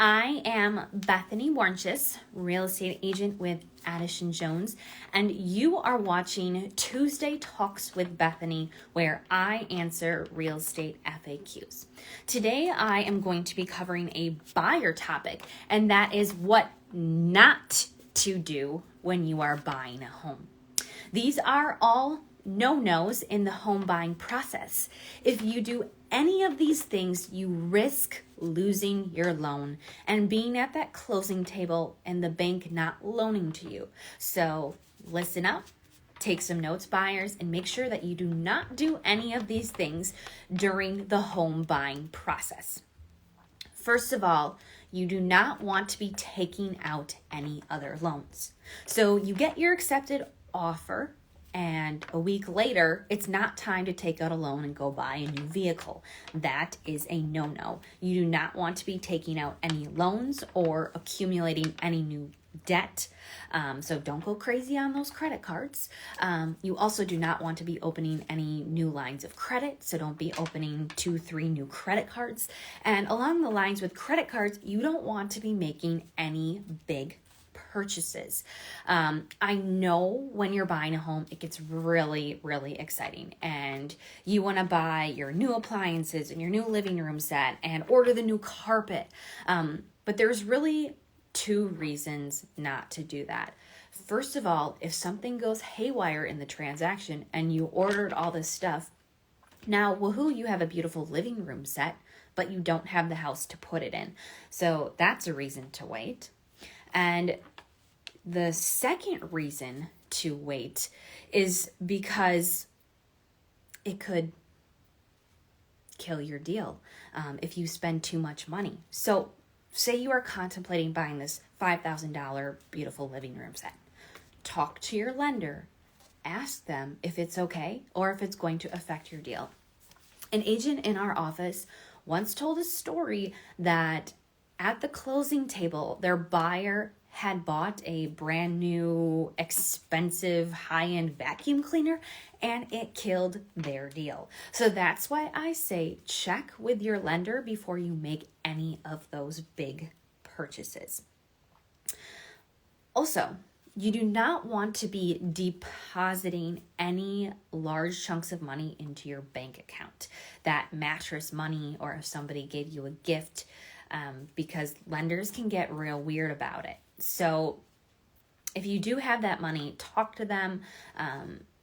I am Bethany Warnches, real estate agent with Addison Jones, and you are watching Tuesday Talks with Bethany, where I answer real estate FAQs. Today, I am going to be covering a buyer topic, and that is what not to do when you are buying a home. These are all no-nos in the home buying process. If you do any of these things, you risk losing your loan and being at that closing table and the bank not loaning to you. So listen up, take some notes, buyers, and make sure that you do not do any of these things during the home buying process. First of all, you do not want to be taking out any other loans. So you get your accepted offer, and a week later, it's not time to take out a loan and go buy a new vehicle. That is a no-no. You do not want to be taking out any loans or accumulating any new debt. So don't go crazy on those credit cards. You also do not want to be opening any new lines of credit. So don't be opening 2-3 new credit cards. And along the lines with credit cards, you don't want to be making any big purchases. I know when you're buying a home, it gets really, really exciting, and you want to buy your new appliances and your new living room set and order the new carpet. But there's really two reasons not to do that. First of all, if something goes haywire in the transaction and you ordered all this stuff, now, woohoo, you have a beautiful living room set, but you don't have the house to put it in. So that's a reason to wait. And the second reason to wait is because it could kill your deal if you spend too much money. So say you are contemplating buying this $5,000 beautiful living room set. Talk to your lender. Ask them if it's okay or if it's going to affect your deal. An agent in our office once told a story that at the closing table, their buyer had bought a brand new, expensive, high-end vacuum cleaner, and it killed their deal. So that's why I say check with your lender before you make any of those big purchases. Also, you do not want to be depositing any large chunks of money into your bank account. That mattress money, or if somebody gave you a gift, because lenders can get real weird about it. So if you do have that money, talk to them.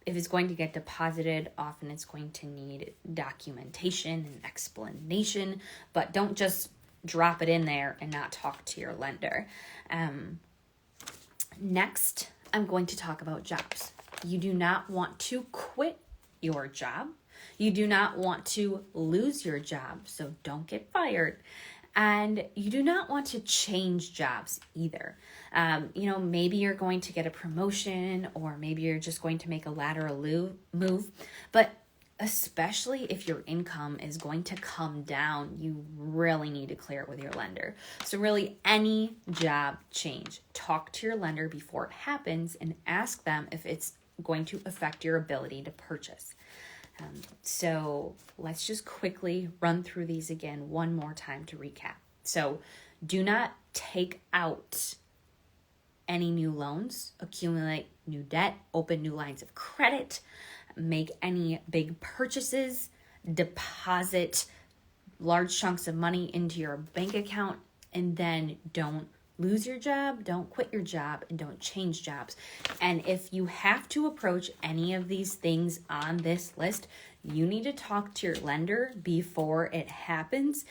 If it's going to get deposited, often it's going to need documentation and explanation, but don't just drop it in there and not talk to your lender. Next, I'm going to talk about jobs. You do not want to quit your job. You do not want to lose your job, so don't get fired. And you do not want to change jobs either. Maybe you're going to get a promotion, or maybe you're just going to make a lateral move. But especially if your income is going to come down, you really need to clear it with your lender. So really, any job change, talk to your lender before it happens and ask them if it's going to affect your ability to purchase. So let's just quickly run through these again one more time to recap. So do not take out any new loans, accumulate new debt, open new lines of credit, make any big purchases, deposit large chunks of money into your bank account, and then don't lose your job, don't quit your job, and don't change jobs. And if you have to approach any of these things on this list, you need to talk to your lender before it happens,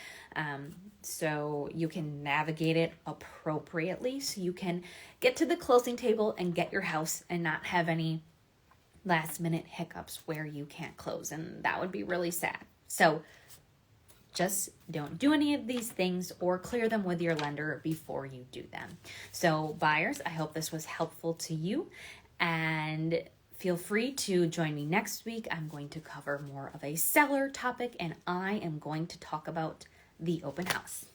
so you can navigate it appropriately, so you can get to the closing table and get your house and not have any last minute hiccups where you can't close, and that would be really sad. So just don't do any of these things or clear them with your lender before you do them. So buyers, I hope this was helpful to you, and feel free to join me next week. I'm going to cover more of a seller topic, and I am going to talk about the open house.